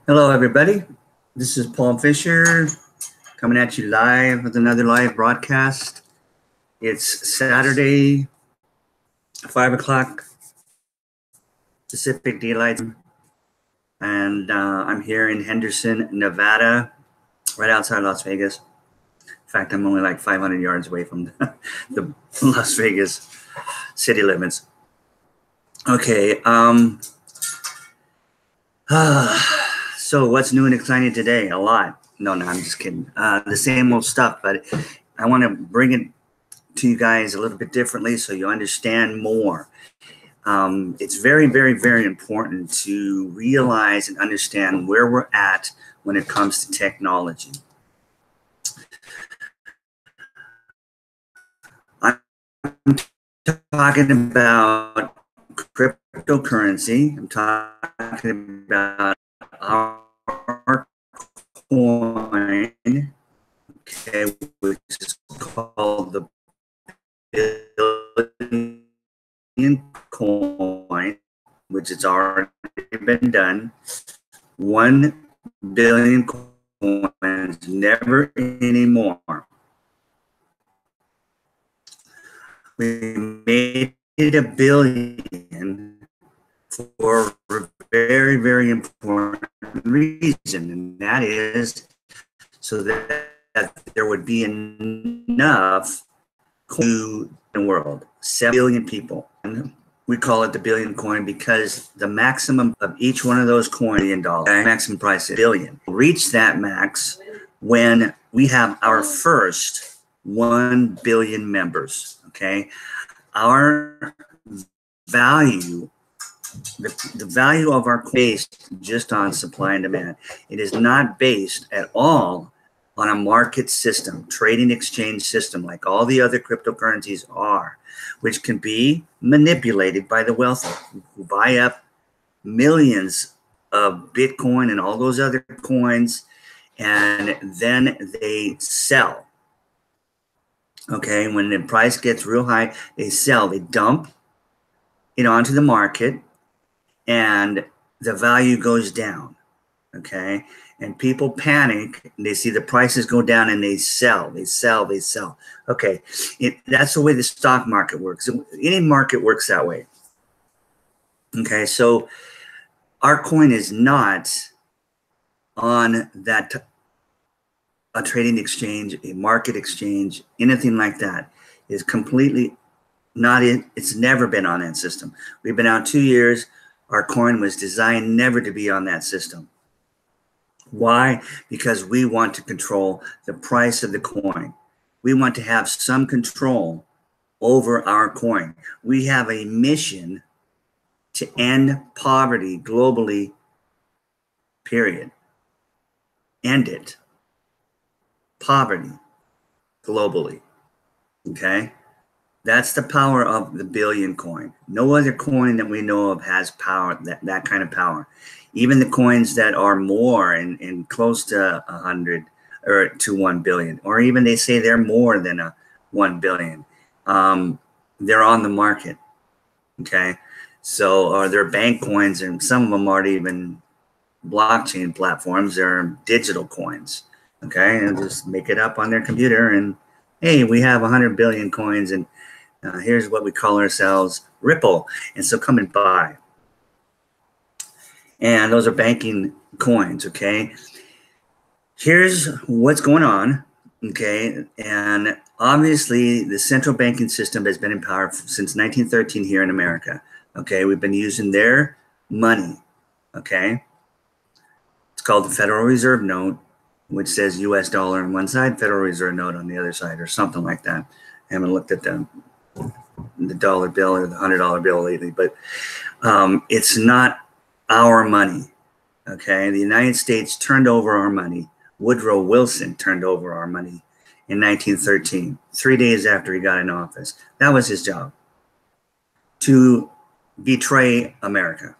Hello, everybody. This is Paul Fisher coming at you live with another live broadcast. It's Saturday, 5 o'clock Pacific Daylight Time, and I'm here in Henderson, Nevada, right outside Las Vegas. In fact, I'm only like 500 yards away from the Las Vegas city limits. Okay. So what's new and exciting today? A lot. No, I'm just kidding. The same old stuff, but I want to bring it to you guys a little bit differently so you understand more. It's very, very, very important to realize and understand where we're at when it comes to technology. I'm talking about cryptocurrency. I'm talking about our coin, okay, which is called the billion coin, which has already been done. 1 billion coins, never anymore. We made it a billion for a very, very important reason, and that is so that there would be enough to the world. 7 billion people. And we call it the billion coin because the maximum of each one of those coins, $1 billion, maximum price is billion. Reach that max when we have our first 1 billion members. Okay, our value, the value of our coin, based just on supply and demand. It is not based at all on a market system, trading exchange system, like all the other cryptocurrencies are, which can be manipulated by the wealthy who buy up millions of Bitcoin and all those other coins, and then they sell. Okay, when the price gets real high, they sell, they dump it onto the market, and the value goes down. Okay, and people panic, and they see the prices go down, and they sell. Okay, that's the way the stock market works. Any market works that way. Okay, so our coin is not on that a trading exchange, a market exchange, anything like that. Is completely not in. It's never been on that system. We've been out 2 years. Our coin was designed never to be on that system. Why? Because we want to control the price of the coin. We want to have some control over our coin. We have a mission to end poverty globally, period. End it. Poverty globally. Okay? That's the power of the billion coin. No other coin that we know of has power, that kind of power. Even the coins that are more and close to 100 or to 1 billion, or even they say they're more than 1 billion, they're on the market. Okay? So, or they're bank coins, and some of them aren't even blockchain platforms, they're digital coins. Okay, and just make it up on their computer, and hey, we have 100 billion coins, and here's what we call ourselves, Ripple. And so come and buy. And those are banking coins. Okay, here's what's going on. Okay, and obviously the central banking system has been in power since 1913 here in America. Okay, we've been using their money. Okay, it's called the Federal Reserve Note, which says US dollar on one side, Federal Reserve Note on the other side, or something like that. I haven't looked at the dollar bill or the $100 bill lately, but it's not our money. Okay, the United States turned over our money. Woodrow Wilson turned over our money in 1913, 3 days after he got in office. That was his job, to betray America.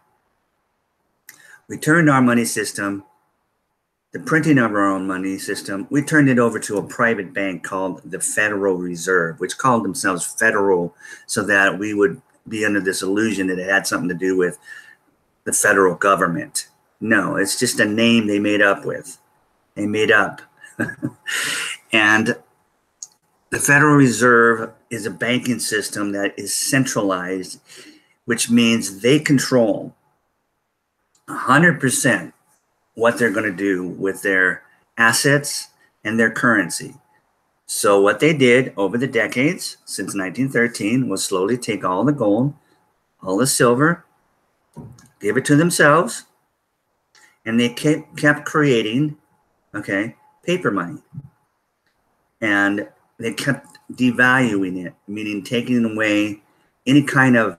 We turned our money system, the printing of our own money system, we turned it over to a private bank called the Federal Reserve, which called themselves federal, so that we would be under this illusion that it had something to do with the federal government. No, it's just a name they made up with. They made up. And the Federal Reserve is a banking system that is centralized, which means they control 100% what they're going to do with their assets and their currency. So what they did over the decades since 1913 was slowly take all the gold, all the silver, give it to themselves, and they kept creating, paper money. And they kept devaluing it, meaning taking away any kind of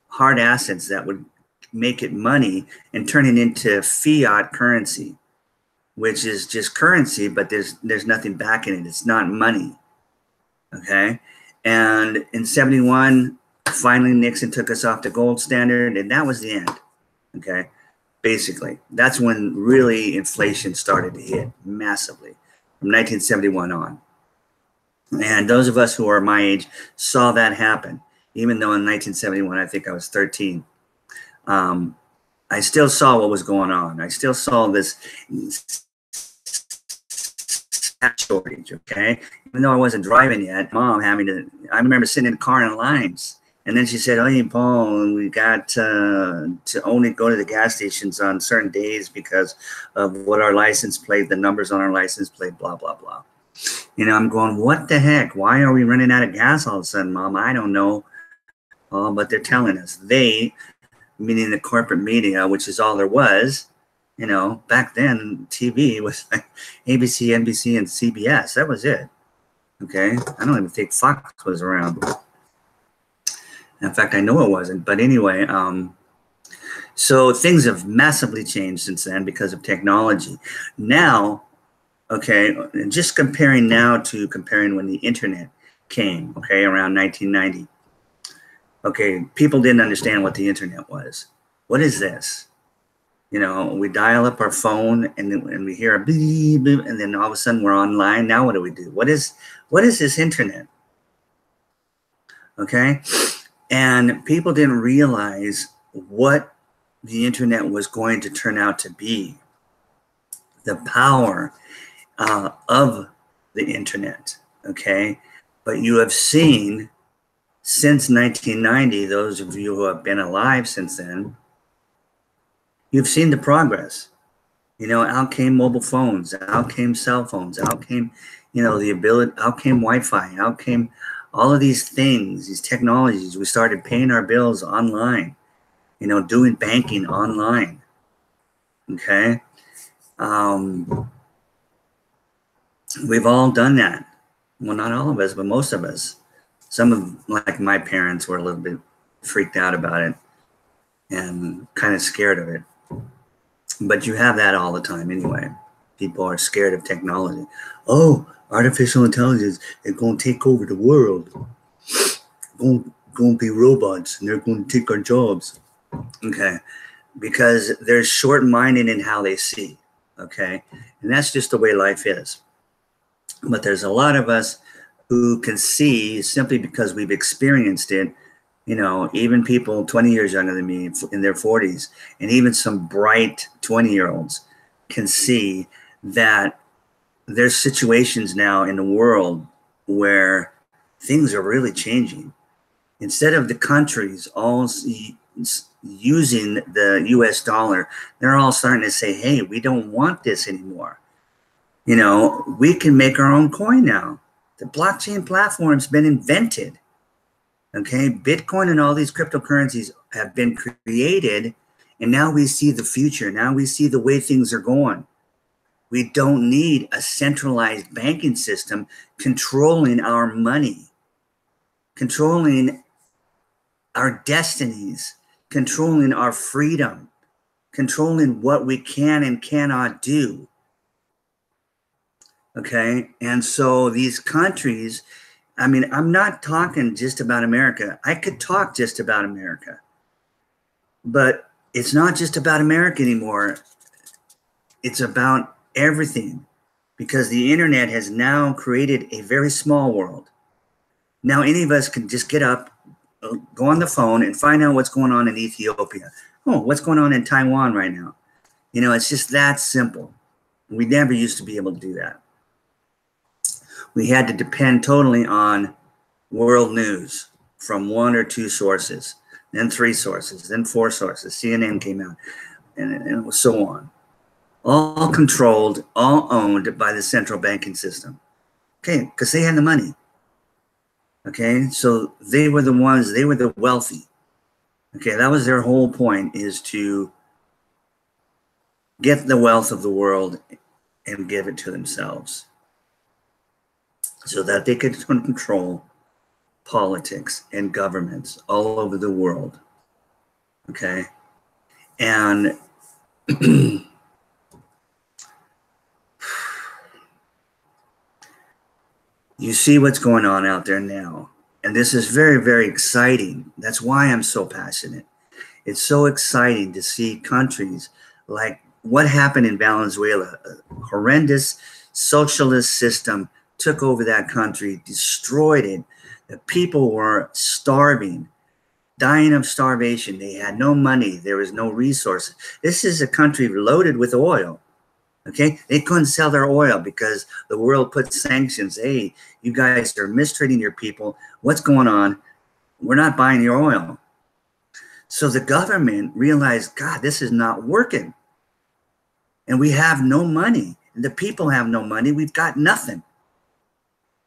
hard assets that would make it money and turn it into fiat currency, which is just currency, but there's nothing backing it. It's not money. Okay. And in 71, finally Nixon took us off the gold standard, and that was the end. Okay. Basically, that's when really inflation started to hit massively from 1971 on. And those of us who are my age saw that happen. Even though in 1971, I think I was 13, I still saw what was going on. I still saw this shortage, okay? Even though I wasn't driving yet, Mom having to, I remember sitting in the car in lines. And then she said, "Oh, hey, Paul, we got to only go to the gas stations on certain days because of what our license plate, the numbers on our license plate, blah, blah, blah." You know, I'm going, what the heck? Why are we running out of gas all of a sudden, Mom? I don't know. But they're telling us. They, meaning the corporate media, which is all there was. You know, back then, TV was like ABC, NBC, and CBS. That was it. Okay? I don't even think Fox was around. In fact, I know it wasn't. But anyway, so things have massively changed since then because of technology. Now, okay, just comparing now to comparing when the internet came, okay, around 1990. Okay, people didn't understand what the internet was. What is this? You know, we dial up our phone and we hear a beep, beep, and then all of a sudden we're online. Now what do we do? What is this internet? Okay, and people didn't realize what the internet was going to turn out to be. The power of the internet, okay? But you have seen since 1990, those of you who have been alive since then, you've seen the progress. You know, out came mobile phones, out came cell phones, out came, you know, the ability, out came Wi-Fi, out came all of these things, these technologies. We started paying our bills online, you know, doing banking online, okay? We've all done that. Well, not all of us, but most of us. Some of, like my parents, were a little bit freaked out about it and kind of scared of it. But you have that all the time anyway. People are scared of technology. Oh, artificial intelligence is going to take over the world. Going to be robots, and they're going to take our jobs. Okay, because they're short-minded in how they see. Okay, and that's just the way life is. But there's a lot of us who can see simply because we've experienced it. You know, even people 20 years younger than me in their 40s, and even some bright 20-year-olds can see that there's situations now in the world where things are really changing. Instead of the countries all using the US dollar, they're all starting to say, hey, we don't want this anymore. You know, we can make our own coin now. The blockchain platform's been invented. Okay, Bitcoin and all these cryptocurrencies have been created, and now we see the future. Now we see the way things are going. We don't need a centralized banking system controlling our money, controlling our destinies, controlling our freedom, controlling what we can and cannot do. Okay, and so these countries, I mean, I'm not talking just about America. I could talk just about America, but it's not just about America anymore. It's about everything, because the internet has now created a very small world. Now any of us can just get up, go on the phone and find out what's going on in Ethiopia. Oh, what's going on in Taiwan right now? You know, it's just that simple. We never used to be able to do that. We had to depend totally on world news from one or two sources, then three sources, then four sources. CNN came out, and so on. All controlled, all owned by the central banking system. Okay, because they had the money. Okay, so they were the ones, they were the wealthy. Okay, that was their whole point, is to get the wealth of the world and give it to themselves so that they could control politics and governments all over the world. Okay, and you see what's going on out there now. And this is very, very exciting. That's why I'm so passionate. It's so exciting to see countries like what happened in Venezuela. A horrendous socialist system took over that country, destroyed it. The people were starving, dying of starvation. They had no money. There was no resources. This is a country loaded with oil. Okay, they couldn't sell their oil because the world put sanctions. Hey, you guys are mistreating your people. What's going on? We're not buying your oil. So the government realized, God, this is not working. And we have no money. And the people have no money. We've got nothing.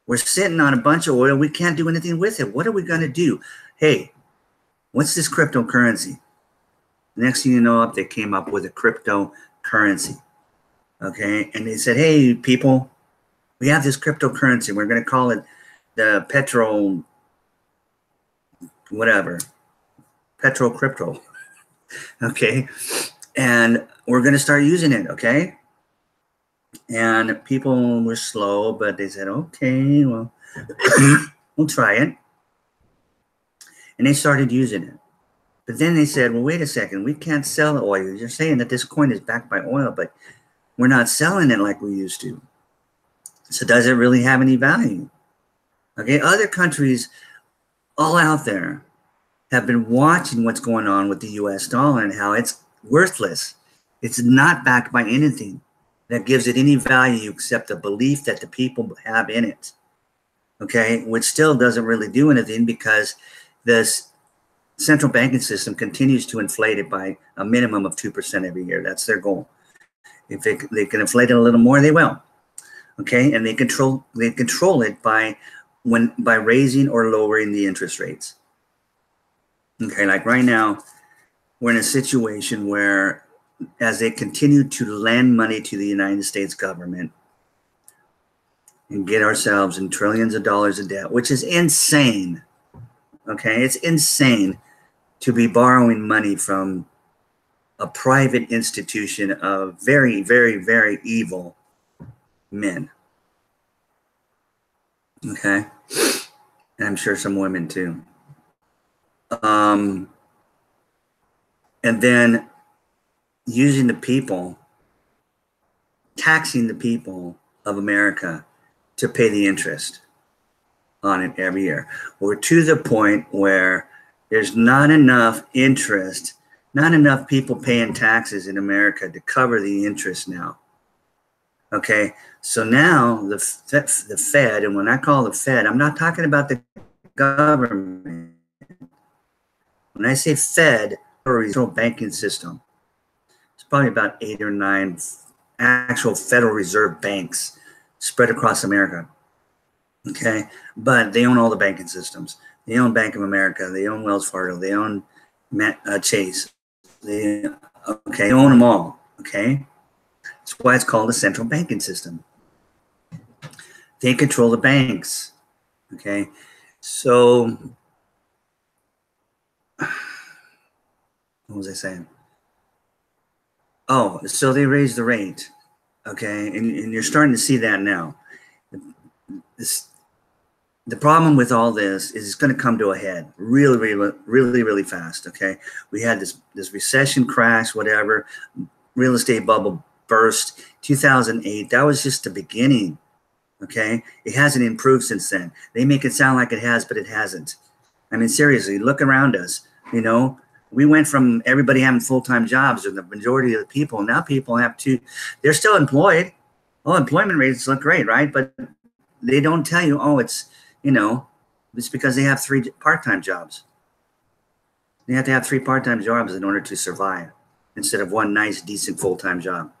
We're sitting on a bunch of oil. We can't do anything with it. What are we going to do? Hey, what's this cryptocurrency? Next thing you know, they came up with a cryptocurrency. Okay, and they said, hey, people, we have this cryptocurrency. We're going to call it the Petro, whatever, Petro Crypto. Okay, and we're going to start using it. Okay, and people were slow, but they said, okay, well, we'll try it. And they started using it. But then they said, well, wait a second, we can't sell the oil. You're saying that this coin is backed by oil, but we're not selling it like we used to. So does it really have any value? Okay, other countries all out there have been watching what's going on with the US dollar and how it's worthless. It's not backed by anything that gives it any value except the belief that the people have in it. Okay, which still doesn't really do anything because this central banking system continues to inflate it by a minimum of 2% every year. That's their goal. If they can inflate it a little more, they will. Okay, and they control it by raising or lowering the interest rates. Okay, like right now, we're in a situation where, as they continue to lend money to the United States government and get ourselves in trillions of dollars of debt, which is insane. Okay, it's insane to be borrowing money from a private institution of very, very, very evil men. Okay, and I'm sure some women too. And then using the people, taxing the people of America to pay the interest on it every year. We're to the point where there's not enough interest, not enough people paying taxes in America to cover the interest now. Okay, so now the Fed, and when I call the Fed, I'm not talking about the government. When I say Fed, or central banking system, it's probably about 8 or 9 actual Federal Reserve banks spread across America. Okay, but they own all the banking systems. They own Bank of America. They own Wells Fargo. They own Chase. They own them all. Okay, that's why it's called a central banking system. They control the banks. Okay, so what was I saying? Oh, so they raised the rate. Okay, and you're starting to see that now. The problem with all this is it's going to come to a head really, really, really, really fast. Okay, we had this recession crash, whatever, real estate bubble burst, 2008. That was just the beginning. Okay, it hasn't improved since then. They make it sound like it has, but it hasn't. I mean, seriously, look around us. You know, We went from everybody having full-time jobs, or the majority of the people. Now people have two. They're still employed. Oh, employment rates look great, right? But they don't tell you, oh, it's, it's because they have 3 part-time jobs. They have to have 3 part-time jobs in order to survive, instead of one nice, decent full-time job.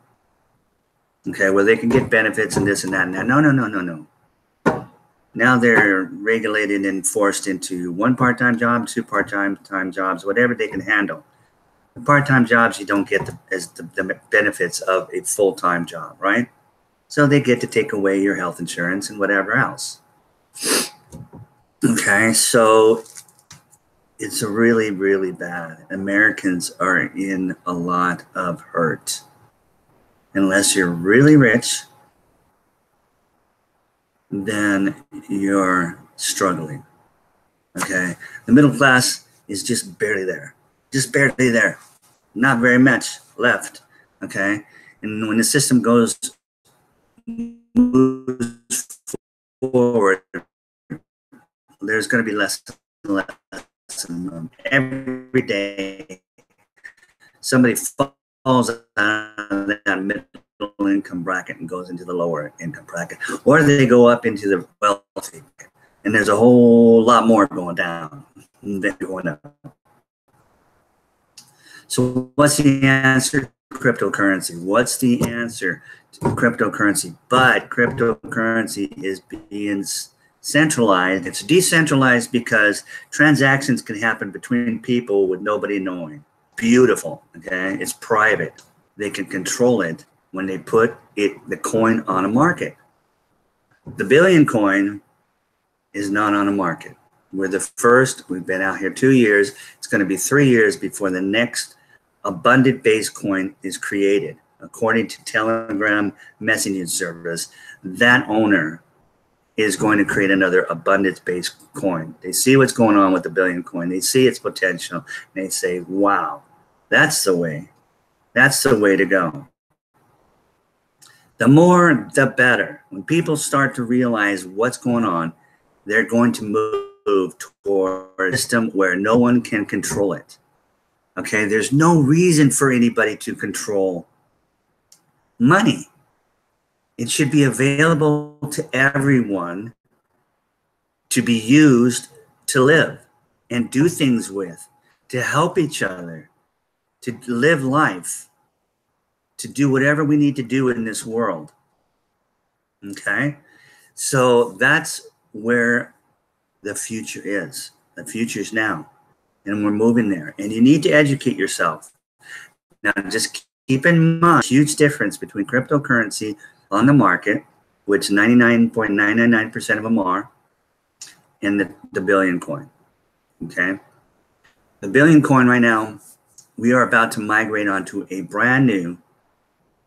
Okay, well, they can get benefits and this and that and that. No. Now they're regulated and forced into 1 part-time job, 2 part-time jobs, whatever they can handle. The part-time jobs, you don't get the benefits of a full-time job, right? So they get to take away your health insurance and whatever else. Okay, so it's really, really bad. Americans are in a lot of hurt. Unless you're really rich, then you're struggling. Okay, the middle class is just barely there. Not very much left. Okay, and when the system moves forward, there's going to be less and less. Every day, somebody falls out of that middle income bracket and goes into the lower income bracket, or they go up into the wealthy, and there's a whole lot more going down than going up. So what's the answer? Cryptocurrency. What's the answer to cryptocurrency? But cryptocurrency is being centralized. It's decentralized because transactions can happen between people with nobody knowing. Beautiful. Okay, it's private. They can control it when they put the coin on a market. The Billion coin is not on a market. We're the first. We've been out here 2 years. It's going to be 3 years before the next abundant-based coin is created. According to Telegram messaging service, that owner is going to create another abundance-based coin. They see what's going on with the Billion coin. They see its potential. And they say, wow, that's the way. That's the way to go. The more, the better. When people start to realize what's going on, they're going to move toward a system where no one can control it. Okay, there's no reason for anybody to control money. It should be available to everyone to be used to live and do things with, to help each other, to live life, to do whatever we need to do in this world. Okay, so that's where the future is. The future is now. And we're moving there. And you need to educate yourself. Now, just keep in mind, huge difference between cryptocurrency on the market, which 99.999% of them are, and the Billion coin. Okay? The Billion coin right now, we are about to migrate onto a brand new,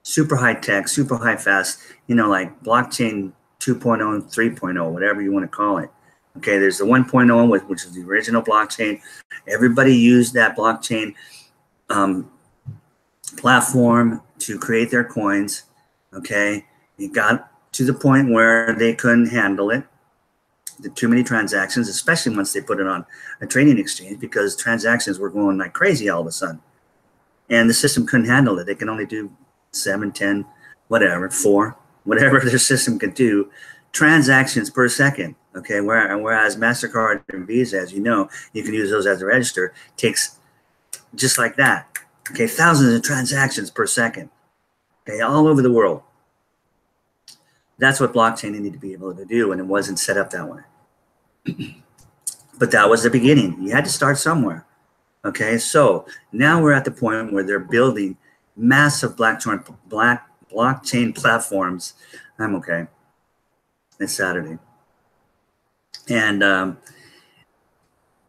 super high tech, super high fast, like blockchain 2.0 and 3.0, whatever you want to call it. Okay, there's the 1.0, which is the original blockchain. Everybody used that blockchain platform to create their coins. Okay, it got to the point where they couldn't handle it. Too many transactions, especially once they put it on a trading exchange, because transactions were going like crazy all of a sudden. And the system couldn't handle it. They can only do 7, 10, whatever, 4, whatever their system could do, transactions per second. Okay, whereas MasterCard and Visa, as you know, you can use those as a register, takes just like that. Okay, thousands of transactions per second. Okay, all over the world. That's what blockchain needed to be able to do, and it wasn't set up that way. But that was the beginning. You had to start somewhere. Okay, so now we're at the point where they're building massive blockchain platforms. I'm okay. It's Saturday. And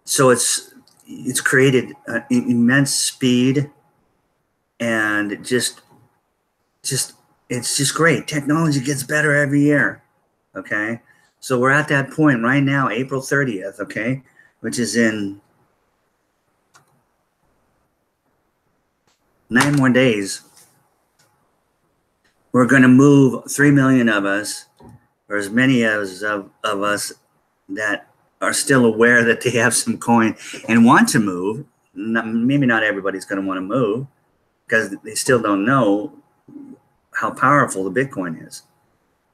so it's created immense speed, and it's just great. Technology gets better every year. Okay, so we're at that point right now, April 30th. Okay, which is in 9 more days. We're going to move 3 million of us, or as many as of us that are still aware that they have some coin and want to move. maybe not everybody's going to want to move because they still don't know how powerful the Bitcoin is.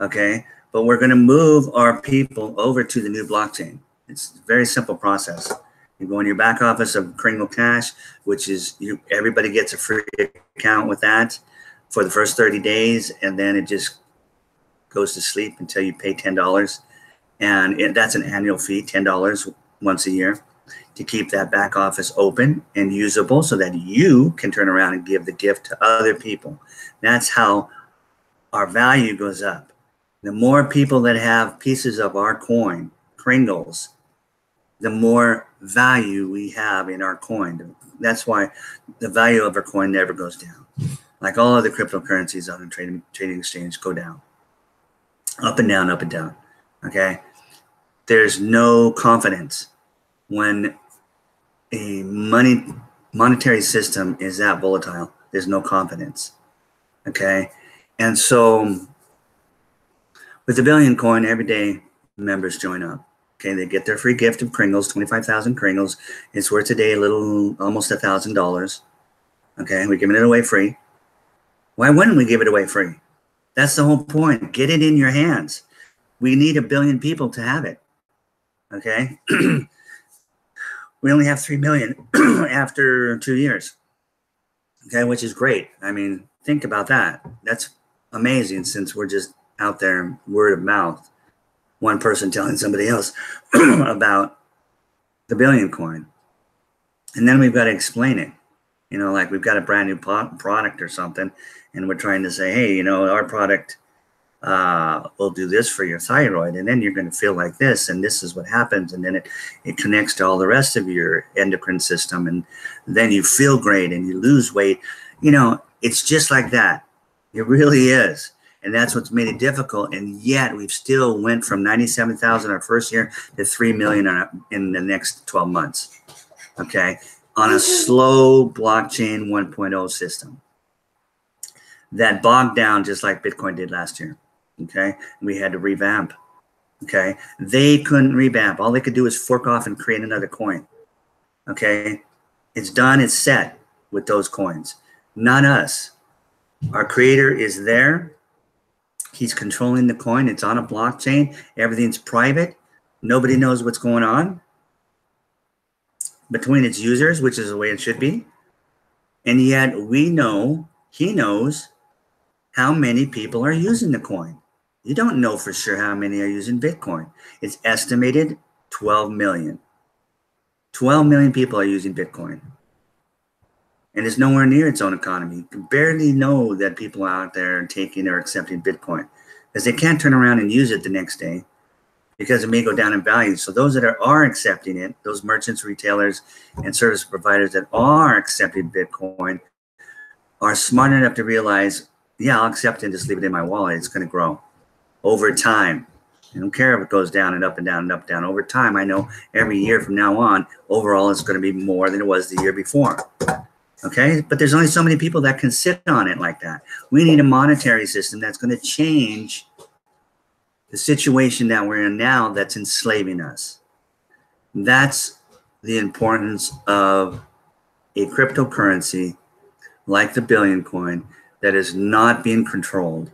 Okay, but we're going to move our people over to the new blockchain. It's a very simple process. You go in your back office of Kringle Cash, which is everybody gets a free account with that for the first 30 days, and then it just goes to sleep until you pay $10. And that's an annual fee, $10 once a year, to keep that back office open and usable so that you can turn around and give the gift to other people. That's how our value goes up. The more people that have pieces of our coin, Kringles, the more value we have in our coin. That's why the value of our coin never goes down. Like all other cryptocurrencies on the trading exchange go down. Up and down, up and down. Okay? There's no confidence when a monetary system is that volatile. There's no confidence. Okay? And so with the Billion coin, every day members join up. Okay, they get their free gift of Kringles, 25,000 Kringles. It's worth today almost $1,000. Okay, we're giving it away free. Why wouldn't we give it away free? That's the whole point. Get it in your hands. We need 1 billion people to have it. Okay, we only have 3 million after 2 years. Okay, which is great. I mean, think about that. That's amazing since we're just out there word of mouth. One person telling somebody else about the Billion coin. And then we've got to explain it. You know, like we've got a brand new product or something, and we're trying to say, hey, you know, our product will do this for your thyroid, and then you're going to feel like this, and this is what happens, and then it connects to all the rest of your endocrine system, and then you feel great, and you lose weight. You know, it's just like that. It really is. And that's what's made it difficult. And yet we've still went from 97,000 our first year to 3 million in the next 12 months. Okay. On a slow blockchain 1.0 system that bogged down just like Bitcoin did last year. Okay. We had to revamp. Okay. They couldn't revamp. All they could do is fork off and create another coin. Okay. It's done. It's set with those coins. Not us. Our creator is there. He's controlling the coin. It's on a blockchain. Everything's private. Nobody knows what's going on between its users, which is the way it should be. And yet we know, he knows how many people are using the coin. You don't know for sure how many are using Bitcoin. It's estimated 12 million. 12 million people are using Bitcoin. And it's nowhere near its own economy. You can barely know that people out there are taking or accepting Bitcoin because they can't turn around and use it the next day because it may go down in value. So those that are accepting it, those merchants, retailers, and service providers that are accepting Bitcoin are smart enough to realize, yeah, I'll accept it and just leave it in my wallet. It's going to grow over time. I don't care if it goes down and up and down and up and down. Over time, I know every year from now on, overall, it's going to be more than it was the year before. Okay, but there's only so many people that can sit on it like that. We need a monetary system that's going to change the situation that we're in now that's enslaving us. That's the importance of a cryptocurrency like the Billion coin that is not being controlled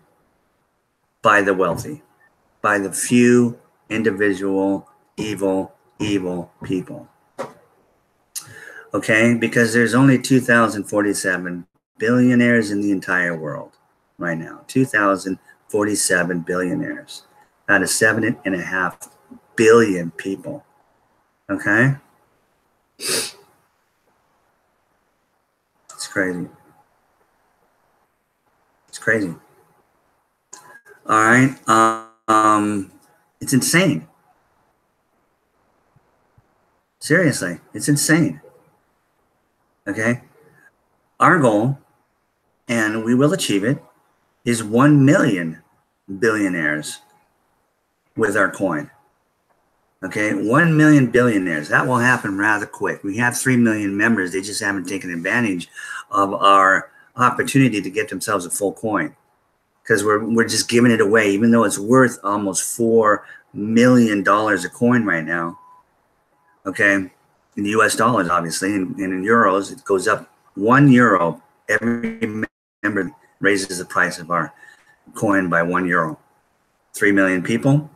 by the wealthy, by the few individual evil people. Okay, because there's only 2,047 billionaires in the entire world right now. 2,047 billionaires out of 7.5 billion people. Okay? It's crazy. It's crazy. All right. It's insane. Seriously, it's insane. Okay, our goal, and we will achieve it, is 1 million billionaires with our coin. Okay, 1 million billionaires. That will happen rather quick. We have 3 million members. They just haven't taken advantage of our opportunity to get themselves a full coin because we're just giving it away, even though it's worth almost $4 million a coin right now. Okay. in US dollars, obviously, and in euros, it goes up €1 every member raises the price of our coin by €1. 3 million people,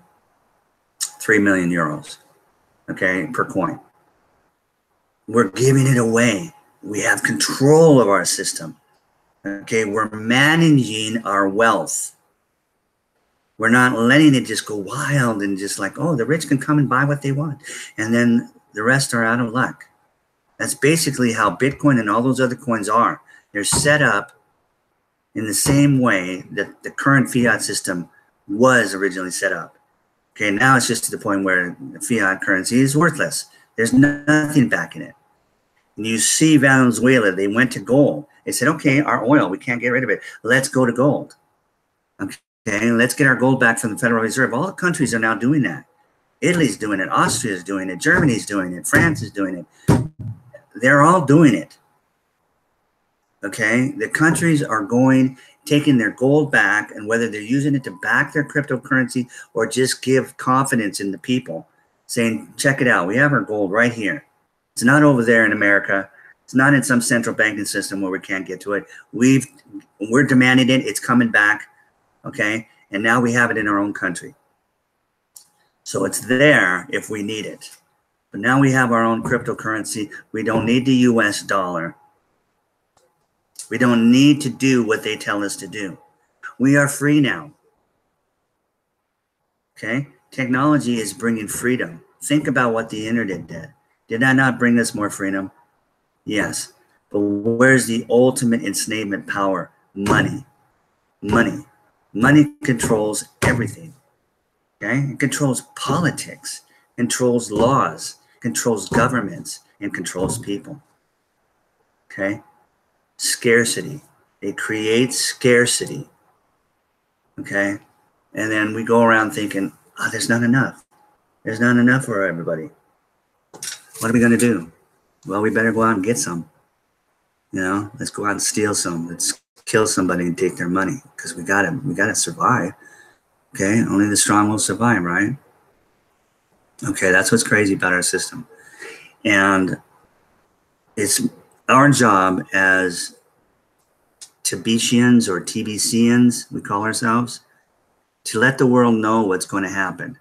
3 million euros, okay, per coin. We're giving it away. We have control of our system. Okay, we're managing our wealth. We're not letting it just go wild and just like, oh, the rich can come and buy what they want. And then the rest are out of luck. That's basically how Bitcoin and all those other coins are. They're set up in the same way that the current fiat system was originally set up. Okay, now it's just to the point where the fiat currency is worthless. There's nothing backing it. And you see Venezuela, they went to gold. They said, okay, our oil, we can't get rid of it. Let's go to gold. Okay, let's get our gold back from the Federal Reserve. All the countries are now doing that. Italy's doing it. Austria's doing it. Germany's doing it. France is doing it. They're all doing it. Okay, the countries are taking their gold back, and whether they're using it to back their cryptocurrency or just give confidence in the people, saying, check it out, we have our gold right here. It's not over there in America. It's not in some central banking system where we can't get to it. We're demanding it. It's coming back. Okay, and now we have it in our own country. So it's there if we need it. But now we have our own cryptocurrency. We don't need the US dollar. We don't need to do what they tell us to do. We are free now. Okay? Technology is bringing freedom. Think about what the internet did. Did that not bring us more freedom? Yes. But where's the ultimate enslavement power? Money. Money. Money controls everything. Okay? It controls politics, controls laws, controls governments, and controls people. Okay? Scarcity. It creates scarcity. Okay? And then we go around thinking, oh, there's not enough. There's not enough for everybody. What are we going to do? Well, we better go out and get some. You know, let's go out and steal some. Let's kill somebody and take their money because we gotta survive. Okay? Only the strong will survive, right? Okay, that's what's crazy about our system. And it's our job as TBCians or TBCians, we call ourselves, to let the world know what's going to happen.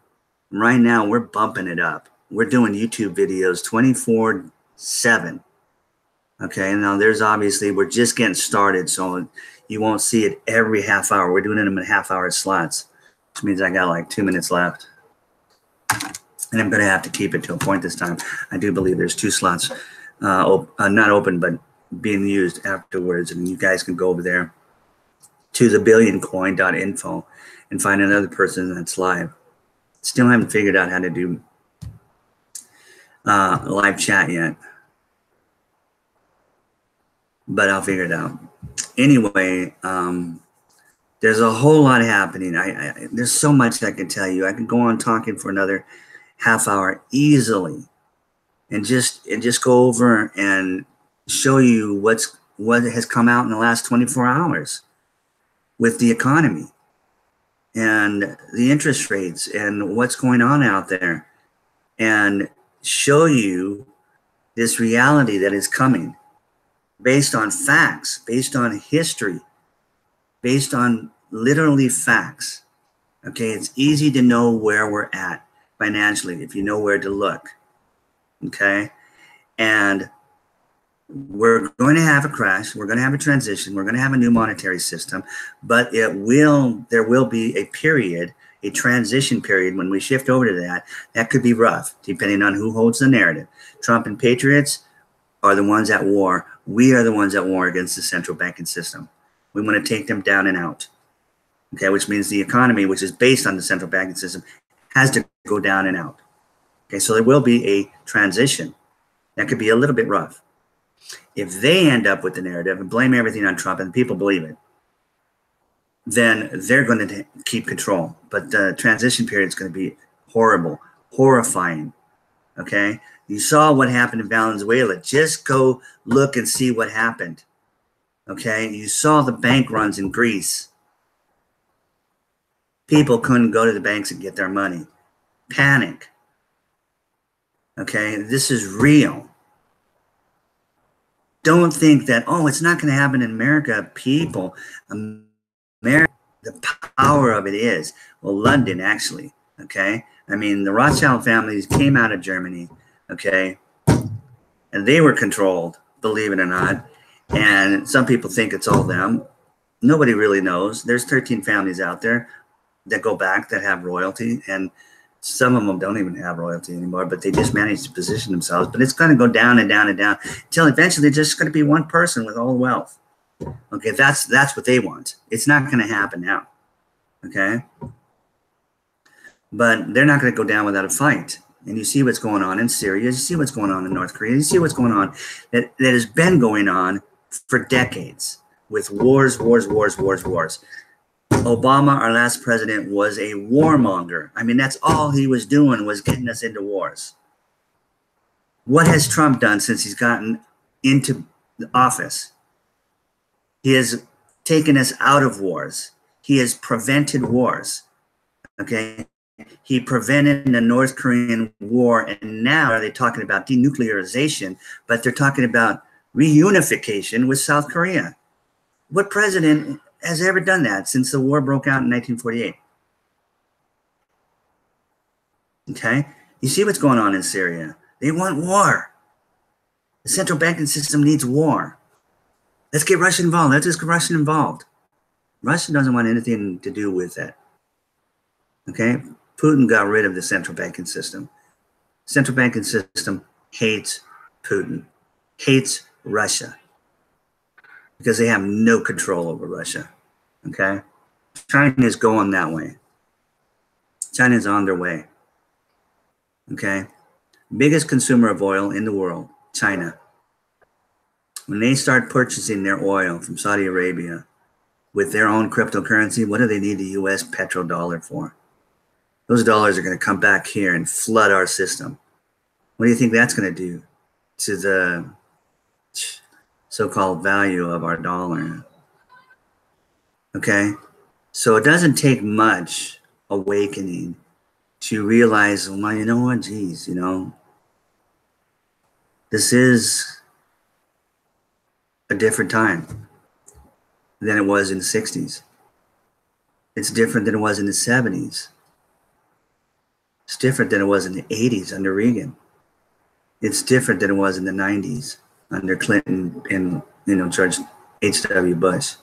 Right now, we're bumping it up. We're doing YouTube videos 24/7. Okay, now we're just getting started, so you won't see it every half hour. We're doing them in half-hour slots, which means I got like 2 minutes left. And I'm going to have to keep it to a point this time. I do believe there's 2 slots, not open, but being used afterwards. And you guys can go over there to thebillioncoin.info and find another person that's live. Still haven't figured out how to do live chat yet, but I'll figure it out. Anyway, there's a whole lot happening. There's so much I can tell you. I could go on talking for another half hour easily, and just go over and show you what has come out in the last 24 hours with the economy and the interest rates and what's going on out there, and show you this reality that is coming based on facts, based on history, based on literally facts. Okay, it's easy to know where we're at financially if you know where to look. Okay, and we're going to have a crash. We're going to have a transition. We're going to have a new monetary system, but there will be a period, a transition period when we shift over to that. That could be rough, depending on who holds the narrative. Trump and patriots are the ones at war. We are the ones at war against the central banking system. We want to take them down and out. Okay, which means the economy, which is based on the central banking system, has to go down and out. Okay, so there will be a transition. That could be a little bit rough. If they end up with the narrative and blame everything on Trump and people believe it, then they're going to keep control. But the transition period is going to be horrible, horrifying. Okay? You saw what happened in Venezuela. Just go look and see what happened. Okay? You saw the bank runs in Greece. People couldn't go to the banks and get their money. Panic. Okay? This is real. don't think that, oh, it's not going to happen in America. People, America, the power of it is, well, London actually, okay? I mean, the Rothschild families came out of Germany, okay? And they were controlled, believe it or not. And some people think it's all them. Nobody really knows. There's 13 families out there that go back that have royalty, and some of them don't even have royalty anymore, but they just manage to position themselves. But it's going to go down and down and down until eventually there's just going to be one person with all the wealth. Okay, that's what they want. It's not going to happen now. Okay, but they're not going to go down without a fight. And you see what's going on in Syria. You see what's going on in North Korea. You see what's going on that has been going on for decades with wars. Obama, our last president, was a warmonger. I mean, that's all he was doing, was getting us into wars. What has Trump done since he's gotten into the office? He has taken us out of wars. He has prevented wars. Okay? He prevented the North Korean war, and now they're talking about denuclearization, but they're talking about reunification with South Korea. What president has ever done that since the war broke out in 1948? Okay? You see what's going on in Syria. They want war. The central banking system needs war. Let's get Russia involved. Let's just get Russia involved. Russia doesn't want anything to do with that. Okay? Putin got rid of the central banking system. Central banking system hates Putin, hates Russia, because they have no control over Russia. Okay? China is going that way. China is on their way. Okay? Biggest consumer of oil in the world, China. When they start purchasing their oil from Saudi Arabia with their own cryptocurrency, what do they need the US petrodollar for? Those dollars are going to come back here and flood our system. What do you think that's going to do to the so-called value of our dollar? Okay? So it doesn't take much awakening to realize, well, you know what, geez, you know, this is a different time than it was in the 60s. It's different than it was in the 70s. It's different than it was in the 80s under Reagan. It's different than it was in the 90s under Clinton and, you know, George H.W. Bush.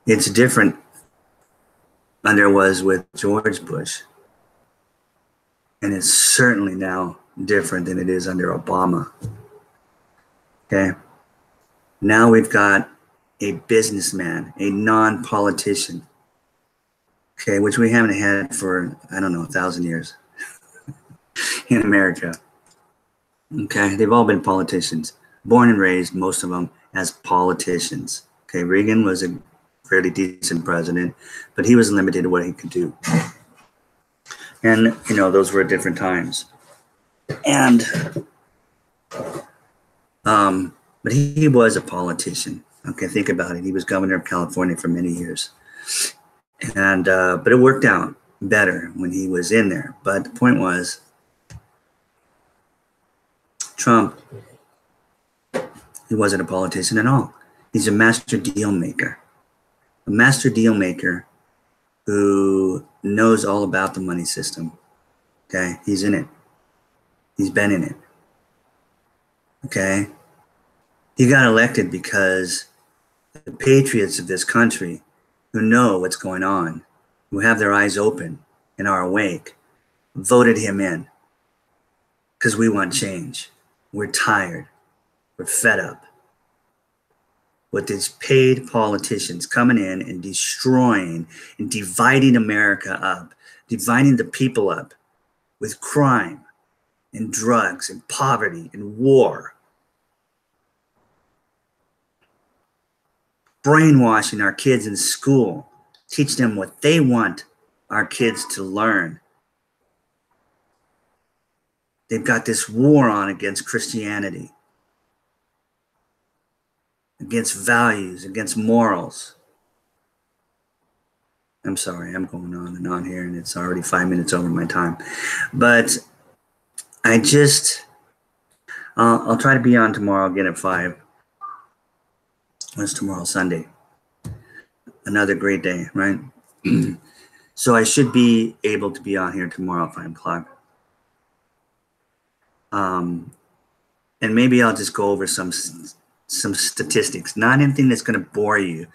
It's different than it was with George Bush. And it's certainly now different than it is under Obama. Okay? Now we've got a businessman, a non-politician, okay, which we haven't had for, I don't know, 1,000 years in America. Okay, they've all been politicians, born and raised, most of them, as politicians. Okay, Reagan was a fairly decent president, but he was limited to what he could do. And, you know, those were different times. And, but he was a politician. Okay, think about it. He was governor of California for many years. And, but it worked out better when he was in there. But the point was, Trump, he wasn't a politician at all. He's a master deal maker. A master deal maker who knows all about the money system. Okay, he's in it. He's been in it. Okay, he got elected because the patriots of this country who know what's going on, who have their eyes open and are awake, voted him in because we want change. We're tired. We're fed up with these paid politicians coming in and destroying and dividing America up, dividing the people up with crime and drugs and poverty and war. Brainwashing our kids in school, teach them what they want our kids to learn. They've got this war on against Christianity, against values, against morals. I'm sorry, I'm going on and on here, and it's already 5 minutes over my time. But I just, I'll try to be on tomorrow again at 5. What's tomorrow? Sunday. Another great day, right? So I should be able to be on here tomorrow at 5 o'clock. And maybe I'll just go over some statistics, not anything that's going to bore you,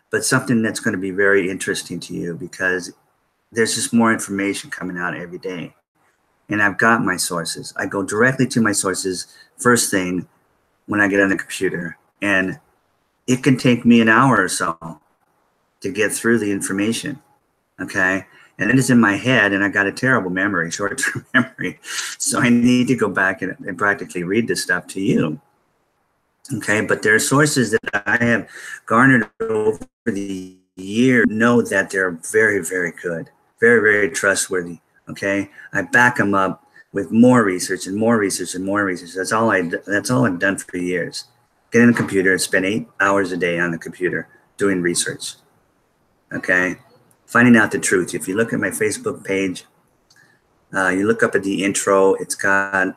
but something that's going to be very interesting to you, because there's just more information coming out every day. And I've got my sources. I go directly to my sources first thing when I get on the computer. And it can take me an hour or so to get through the information. Okay. And it is in my head, and I got a terrible memory, short-term memory. So I need to go back and practically read this stuff to you. Okay. But there are sources that I have garnered over the year, know that they're very, very good, very, very trustworthy. Okay. I back them up with more research and more research and more research. That's all I've done for years. Get in a computer and spend 8 hours a day on the computer doing research. Okay. Finding out the truth. If you look at my Facebook page, you look up at the intro, it's got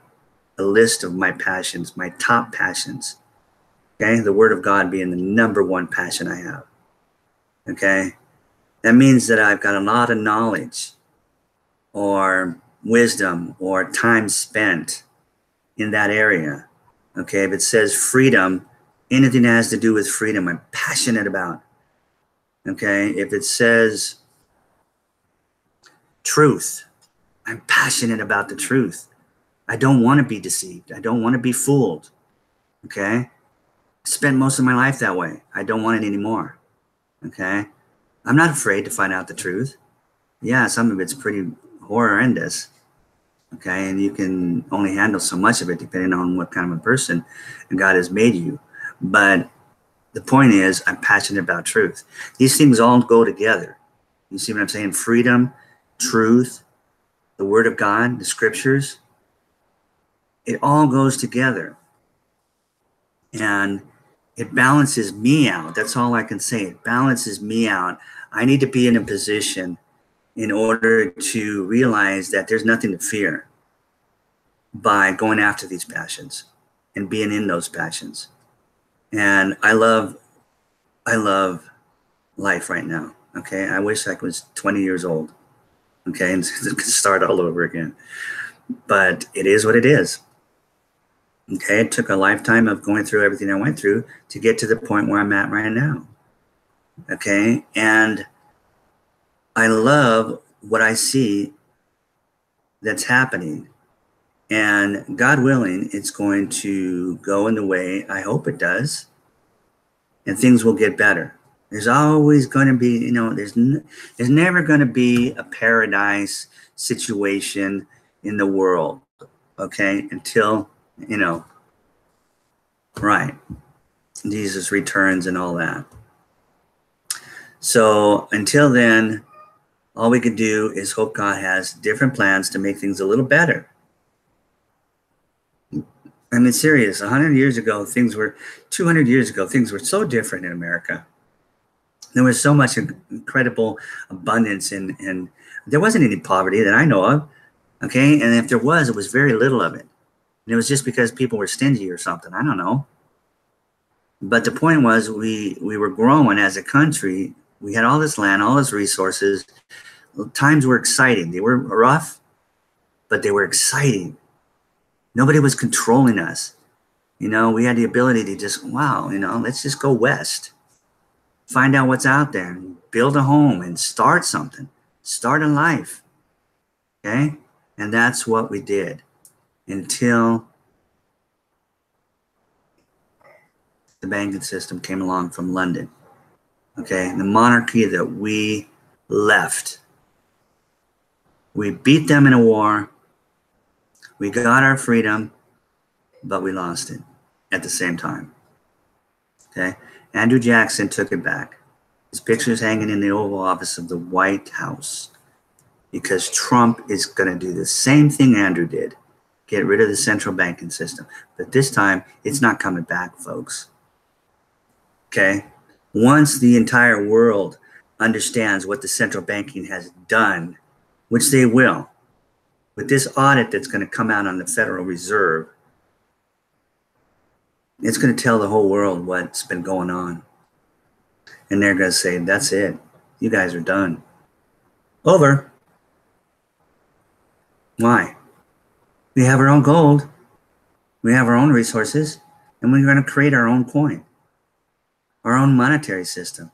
a list of my passions, my top passions. Okay. The Word of God being the #1 passion I have. Okay. That means that I've got a lot of knowledge or wisdom or time spent in that area. Okay. If it says freedom, anything that has to do with freedom, I'm passionate about. Okay. If it says truth, I'm passionate about the truth. I don't want to be deceived. I don't want to be fooled. Okay. I spent most of my life that way. I don't want it anymore. Okay. I'm not afraid to find out the truth. Yeah, some of it's pretty horrendous. Okay. And you can only handle so much of it depending on what kind of a person God has made you. But the point is, I'm passionate about truth. These things all go together. You see what I'm saying? Freedom, truth, the Word of God, the Scriptures, it all goes together. And it balances me out. That's all I can say. It balances me out. I need to be in a position in order to realize that there's nothing to fear by going after these passions and being in those passions. And I love life right now. Okay. I wish I was 20 years old. Okay. And start all over again. But it is what it is. Okay. It took a lifetime of going through everything I went through to get to the point where I'm at right now. Okay. And I love what I see that's happening. And God willing, it's going to go in the way I hope it does. And things will get better. There's always going to be, there's never going to be a paradise situation in the world. Okay. Until, right. Jesus returns and all that. So until then, all we can do is hope God has different plans to make things a little better. I mean, serious, 100 years ago, 200 years ago, things were so different in America. There was so much incredible abundance and there wasn't any poverty that I know of. Okay. And if there was, it was very little of it. And it was just because people were stingy or something. I don't know. But the point was we were growing as a country. We had all this land, all these resources. Times were exciting. They were rough, but they were exciting. Nobody was controlling us. We had the ability to just, let's just go west. Find out what's out there and build a home and start something. Start a life. Okay? And that's what we did until the banking system came along from London. Okay? The monarchy that we left. We beat them in a war. We got our freedom, but we lost it at the same time. Okay? Andrew Jackson took it back. His picture's hanging in the Oval Office of the White House because Trump is going to do the same thing Andrew did, get rid of the central banking system. But this time, it's not coming back, folks. Okay? Once the entire world understands what the central banking has done, which they will, with this audit that's going to come out on the Federal Reserve, it's going to tell the whole world what's been going on. And they're going to say, that's it. You guys are done. Over. Why? We have our own gold. We have our own resources. And we're going to create our own coin. Our own monetary system.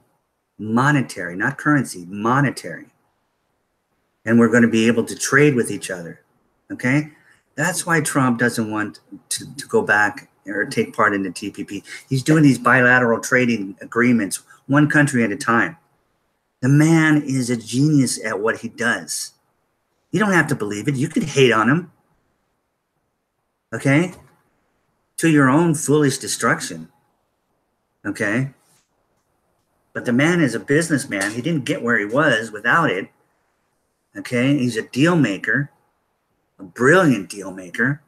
Monetary, not currency, monetary. And we're going to be able to trade with each other. Okay? That's why Trump doesn't want to go back or take part in the TPP. He's doing these bilateral trading agreements, one country at a time. The man is a genius at what he does. You don't have to believe it. You could hate on him. Okay? To your own foolish destruction. Okay? But the man is a businessman. He didn't get where he was without it. Okay? He's a deal maker. A brilliant deal maker.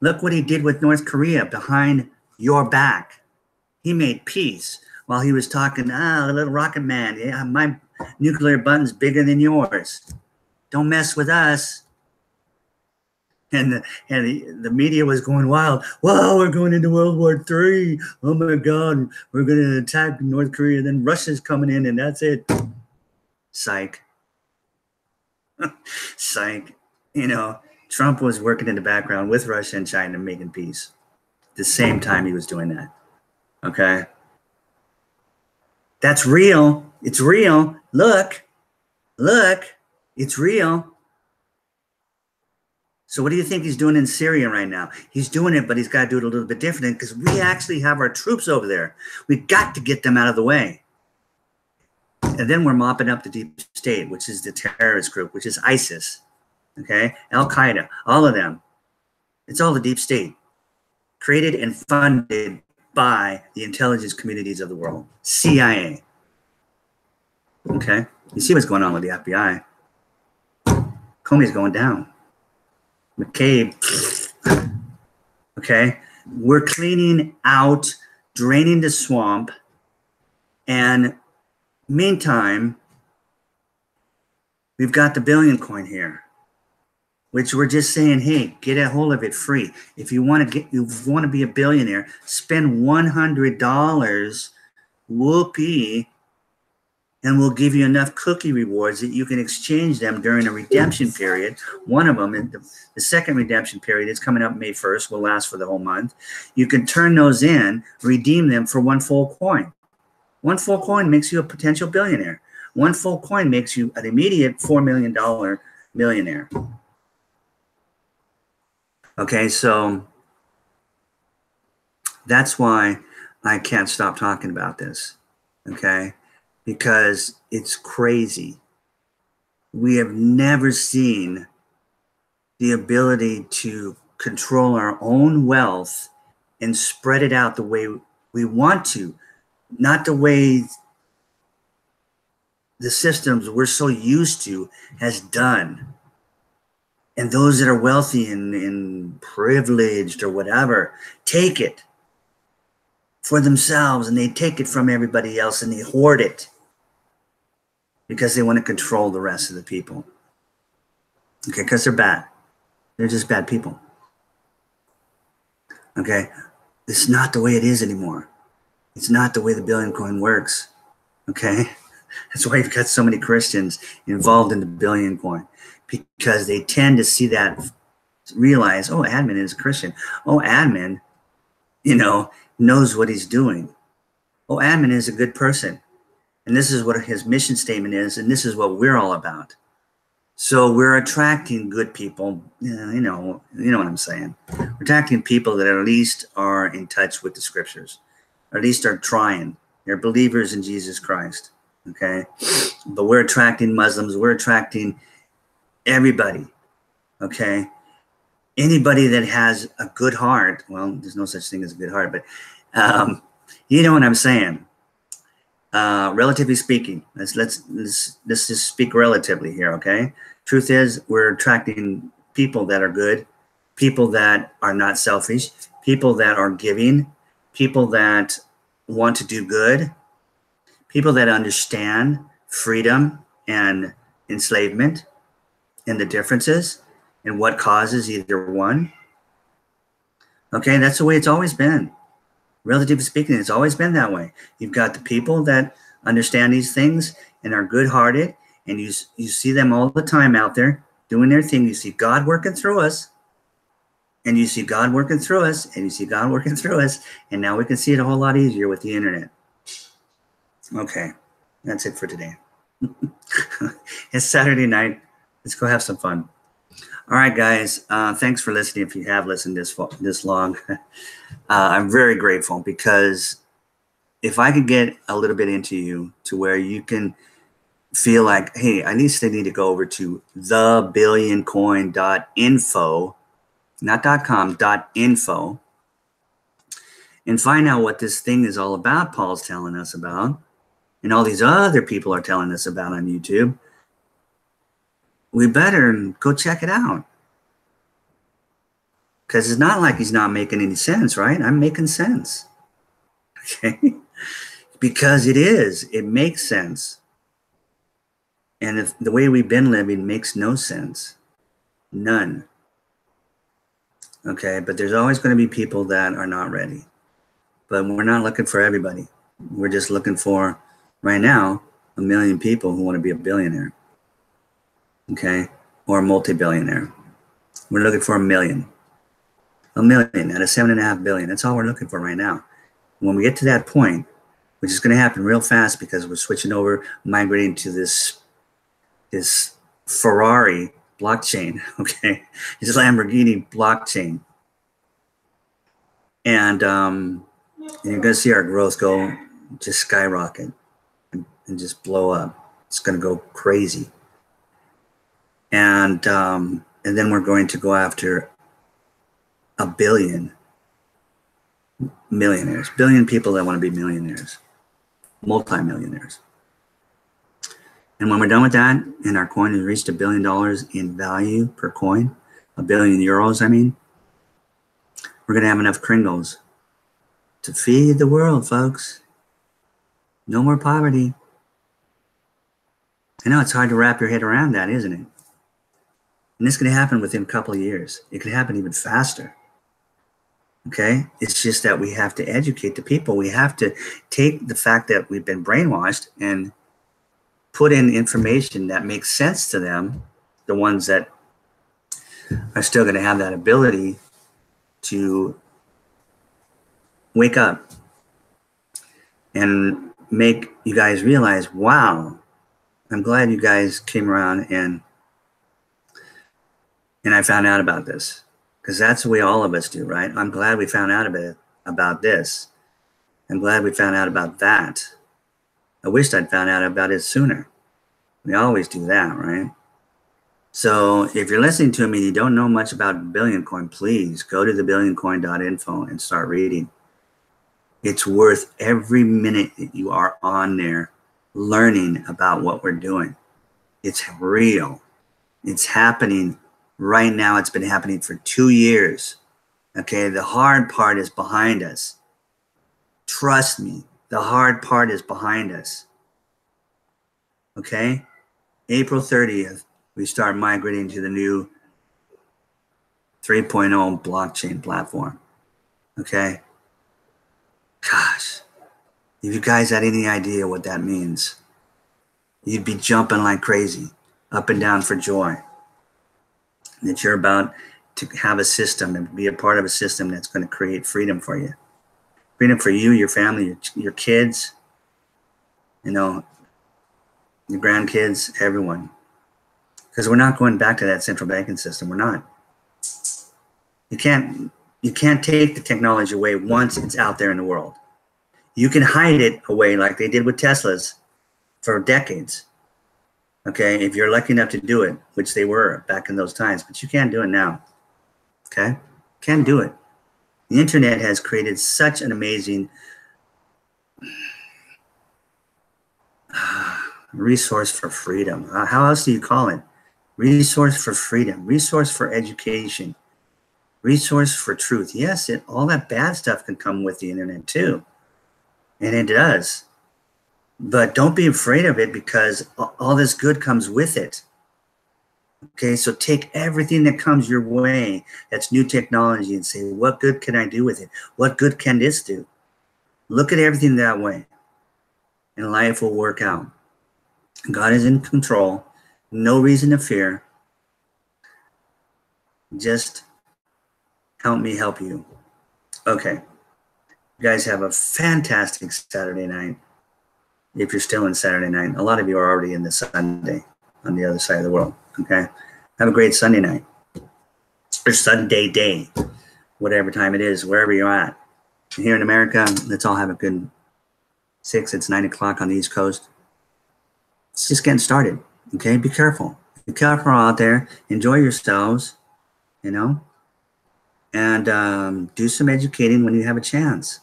Look what he did with North Korea behind your back. He made peace while he was talking, the little rocket man, yeah, my nuclear button's bigger than yours. Don't mess with us. And the media was going wild. Wow, we're going into World War III. Oh my God, we're going to attack North Korea. Then Russia's coming in and that's it. Psych. Psych. You know, Trump was working in the background with Russia and China making peace. At the same time he was doing that. Okay? That's real. It's real. Look. It's real. So what do you think he's doing in Syria right now? He's doing it, but he's got to do it a little bit different because we actually have our troops over there. We've got to get them out of the way. And then we're mopping up the deep state, which is the terrorist group, which is ISIS. Okay? Al-Qaeda, all of them. It's all the deep state. Created and funded by the intelligence communities of the world. CIA. Okay? You see what's going on with the FBI. Comey's going down. McCabe. Okay? We're cleaning out, draining the swamp, and meantime, we've got the billion coin here, which we're just saying, hey, get a hold of it free. If you want to be a billionaire, spend $100, whoopee, and we'll give you enough cookie rewards that you can exchange them during a redemption period. One of them, the second redemption period is coming up May 1st, will last for the whole month. You can turn those in, redeem them for one full coin. One full coin makes you a potential billionaire. One full coin makes you an immediate $4 million millionaire. Okay, so that's why I can't stop talking about this, okay? Because it's crazy. We have never seen the ability to control our own wealth and spread it out the way we want to, not the way the systems we're so used to has done. And those that are wealthy and privileged or whatever, take it for themselves and they take it from everybody else and they hoard it because they want to control the rest of the people. Okay, because they're bad. They're just bad people. Okay, it's not the way it is anymore. It's not the way the billion coin works. Okay, that's why you've got so many Christians involved in the billion coin, because they tend to see that, realize, oh, admin is a Christian. Oh, admin, knows what he's doing. Oh, admin is a good person. And this is what his mission statement is, and this is what we're all about. So we're attracting good people. You know what I'm saying. We're attracting people that at least are in touch with the scriptures, or at least are trying. They're believers in Jesus Christ. Okay, but we're attracting Muslims. We're attracting everybody. Okay, anybody that has a good heart. Well, there's no such thing as a good heart, but you know what I'm saying. Relatively speaking, let's just speak relatively here, okay? Truth is, we're attracting people that are good, people that are not selfish, people that are giving, people that want to do good, people that understand freedom and enslavement and the differences and what causes either one. Okay, that's the way it's always been. Relatively speaking, it's always been that way. You've got the people that understand these things and are good-hearted, and you see them all the time out there doing their thing. You see God working through us, and you see God working through us, and you see God working through us, and now we can see it a whole lot easier with the internet. Okay, that's it for today. It's Saturday night. Let's go have some fun. All right, guys. Thanks for listening. If you have listened this long, I'm very grateful, because if I could get a little bit into you to where you can feel like, hey, I need to go over to thebillioncoin.info, not .com, .info, and find out what this thing is all about Paul's telling us about, and all these other people are telling us about on YouTube. We better go check it out. Because it's not like he's not making any sense, right? I'm making sense. Okay? Because it makes sense. And if the way we've been living makes no sense. None. Okay? But there's always going to be people that are not ready. But we're not looking for everybody. We're just looking for, right now, 1 million people who want to be a billionaire. Okay? Or a multi-billionaire. We're looking for 1 million. 1 million out of 7.5 billion. That's all we're looking for right now. When we get to that point, which is going to happen real fast, because we're switching over, migrating to this Ferrari blockchain, okay? This Lamborghini blockchain. And you're going to see our growth go just skyrocket and just blow up. It's going to go crazy. And then we're going to go after 1 billion millionaires, billion people that want to be millionaires, multi-millionaires. And when we're done with that, and our coin has reached $1 billion in value per coin, 1 billion euros, I mean, we're going to have enough Kringles to feed the world, folks. No more poverty. I know it's hard to wrap your head around that, isn't it? And this is going to happen within a couple of years. It could happen even faster. Okay? It's just that we have to educate the people. We have to take the fact that we've been brainwashed and put in information that makes sense to them, the ones that are still going to have that ability to wake up and make you guys realize, wow, I'm glad you guys came around and I found out about this, because that's the way all of us do, right? I'm glad we found out about this. I'm glad we found out about that. I wished I'd found out about it sooner. We always do that, right? So if you're listening to me and you don't know much about Billion Coin, please go to thebillioncoin.info and start reading. It's worth every minute that you are on there learning about what we're doing. It's real. It's happening right now. It's been happening for 2 years. Okay, the hard part is behind us. Trust me, the hard part is behind us. Okay, April 30th, we start migrating to the new 3.0 blockchain platform. Okay, gosh, if you guys had any idea what that means, you'd be jumping like crazy, up and down for joy. That you're about to have a system and be a part of a system that's going to create freedom for you. Freedom for you, your family, your kids, you know, your grandkids, everyone. Because we're not going back to that central banking system. We're not. You can't take the technology away once it's out there in the world. You can hide it away like they did with Teslas for decades. Okay, if you're lucky enough to do it, which they were back in those times, but you can't do it now. Okay, can't do it. The internet has created such an amazing resource for freedom. How else do you call it? Resource for freedom, resource for education, resource for truth. Yes, all that bad stuff can come with the internet too, and it does. But don't be afraid of it, because all this good comes with it. Okay, so take everything that comes your way that's new technology and say, what good can I do with it? What good can this do? Look at everything that way. and life will work out. God is in control. No reason to fear. Just help me help you. Okay. You guys have a fantastic Saturday night. If you're still in Saturday night, a lot of you are already in the Sunday on the other side of the world. Okay. Have a great Sunday night or Sunday day, whatever time it is, wherever you're at. Here in America, let's all have a good 6. It's 9 o'clock on the East Coast. It's just getting started. Okay. Be careful. Be careful out there. Enjoy yourselves, you know, and do some educating when you have a chance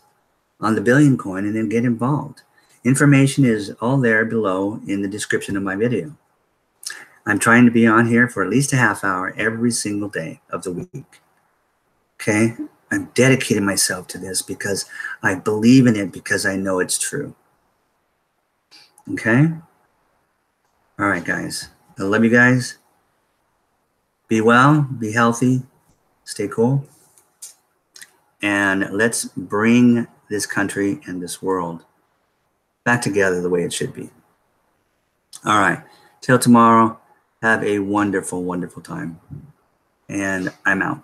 on the Billion Coin, and then get involved. Information is all there below in the description of my video. I'm trying to be on here for at least a half hour every single day of the week. Okay? I'm dedicating myself to this because I believe in it, because I know it's true. Okay? All right, guys. I love you guys. Be well, be healthy, stay cool. And let's bring this country and this world back together the way it should be. All right. Till tomorrow, have a wonderful, wonderful time. And I'm out.